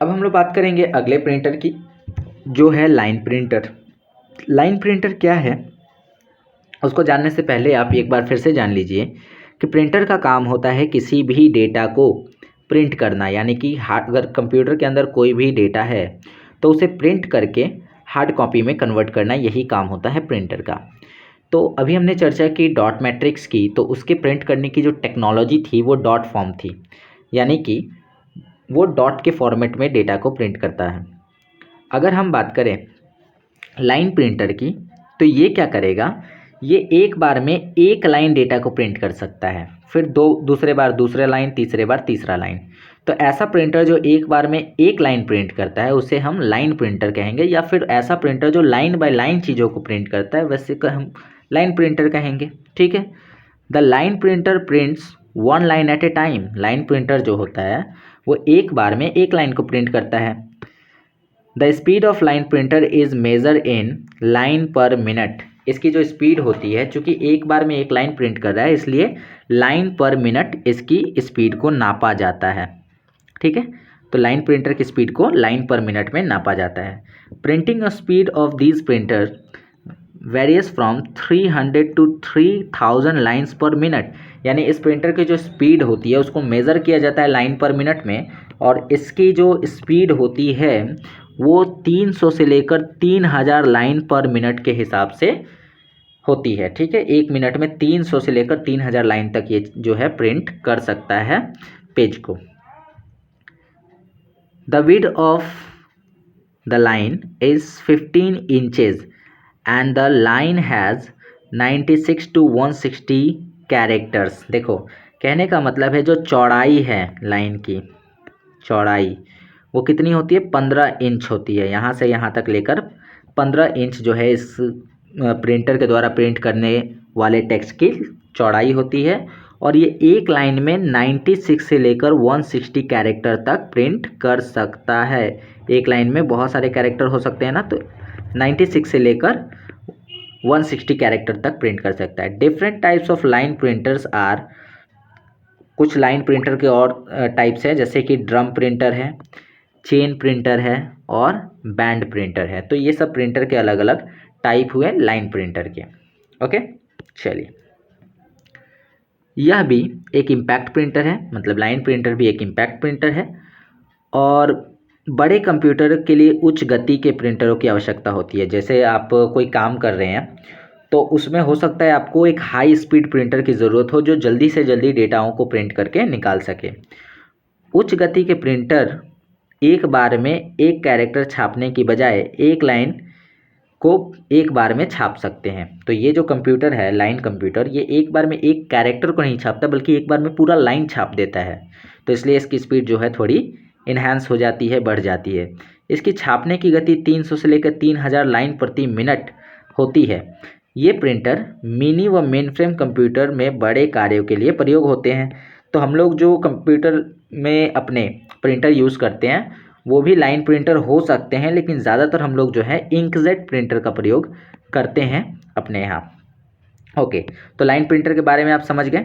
अब हम लोग बात करेंगे अगले प्रिंटर की, जो है लाइन प्रिंटर। लाइन प्रिंटर क्या है, उसको जानने से पहले आप एक बार फिर से जान लीजिए कि प्रिंटर का काम होता है किसी भी डेटा को प्रिंट करना, यानी कि अगर कंप्यूटर के अंदर कोई भी डेटा है तो उसे प्रिंट करके हार्ड कॉपी में कन्वर्ट करना, यही काम होता है प्रिंटर का। तो अभी हमने चर्चा की डॉट मैट्रिक्स की, तो उसके प्रिंट करने की जो टेक्नोलॉजी थी वो डॉट फॉर्म थी, यानी कि वो डॉट के फॉर्मेट में डेटा को प्रिंट करता है। अगर हम बात करें लाइन प्रिंटर की, तो ये क्या करेगा, ये एक बार में एक लाइन डेटा को प्रिंट कर सकता है, फिर दूसरे बार दूसरा लाइन, तीसरे बार तीसरा लाइन। तो ऐसा प्रिंटर जो एक बार में एक लाइन प्रिंट करता है उसे हम लाइन प्रिंटर कहेंगे, या फिर ऐसा प्रिंटर जो लाइन बाय लाइन चीज़ों को प्रिंट करता है वैसे को हम लाइन प्रिंटर कहेंगे। ठीक है। The line printer prints one line at A time. Line printer जो होता है वो एक बार में एक लाइन को प्रिंट करता है। The speed of line printer is measure in line per minute. इसकी जो स्पीड होती है, चूंकि एक बार में एक लाइन प्रिंट कर रहा है इसलिए लाइन पर मिनट इसकी स्पीड को नापा जाता है। ठीक है। तो लाइन प्रिंटर की स्पीड को लाइन पर मिनट में नापा जाता है। Printing speed of these printer varies from 300 to 3000 lines per minute. यानी इस प्रिंटर की जो स्पीड होती है उसको मेज़र किया जाता है लाइन पर मिनट में, और इसकी जो स्पीड होती है वो 300 से लेकर 3000 लाइन पर मिनट के हिसाब से होती है। ठीक है। एक मिनट में 300 से लेकर 3000 लाइन तक ये जो है प्रिंट कर सकता है पेज को। The width of the line is 15 inches and the line has 96 to 160 characters. देखो, कहने का मतलब है जो चौड़ाई है लाइन की, चौड़ाई वो कितनी होती है, 15 इंच होती है। यहाँ से यहाँ तक लेकर 15 इंच जो है इस प्रिंटर के द्वारा प्रिंट करने वाले टेक्स्ट की चौड़ाई होती है, और ये एक लाइन में 96 से लेकर 160 कैरेक्टर तक प्रिंट कर सकता है। एक लाइन में बहुत सारे कैरेक्टर हो सकते हैं ना, तो 96 से लेकर 160 कैरेक्टर तक प्रिंट कर सकता है। Different types of line printers are, कुछ लाइन प्रिंटर के और टाइप्स हैं, जैसे कि ड्रम प्रिंटर है, चेन प्रिंटर है और बैंड प्रिंटर है। तो ये सब प्रिंटर के अलग अलग टाइप हुए लाइन प्रिंटर के। ओके, चलिए, यह भी एक इम्पैक्ट प्रिंटर है, मतलब लाइन प्रिंटर भी एक इम्पैक्ट प्रिंटर है। और बड़े कंप्यूटर के लिए उच्च गति के प्रिंटरों की आवश्यकता होती है। जैसे आप कोई काम कर रहे हैं तो उसमें हो सकता है आपको एक हाई स्पीड प्रिंटर की ज़रूरत हो जो जल्दी से जल्दी डेटाओं को प्रिंट करके निकाल सके। उच्च गति के प्रिंटर एक बार में एक कैरेक्टर छापने की बजाय एक लाइन को एक बार में छाप सकते हैं। तो ये जो कंप्यूटर है लाइन कंप्यूटर, ये एक बार में एक कैरेक्टर को नहीं छापता बल्कि एक बार में पूरा लाइन छाप देता है। तो इसलिए इसकी स्पीड जो है थोड़ी इन्हांस हो जाती है, बढ़ जाती है। इसकी छापने की गति 300 से लेकर 3000 लाइन प्रति मिनट होती है। ये प्रिंटर मिनी व मेन फ्रेम कंप्यूटर में बड़े कार्यों के लिए प्रयोग होते हैं। तो हम लोग जो कंप्यूटर में अपने प्रिंटर यूज़ करते हैं वो भी लाइन प्रिंटर हो सकते हैं, लेकिन ज़्यादातर हम लोग जो है इंकजेट प्रिंटर का प्रयोग करते हैं अपने यहाँ। ओके, तो लाइन प्रिंटर के बारे में आप समझ गए।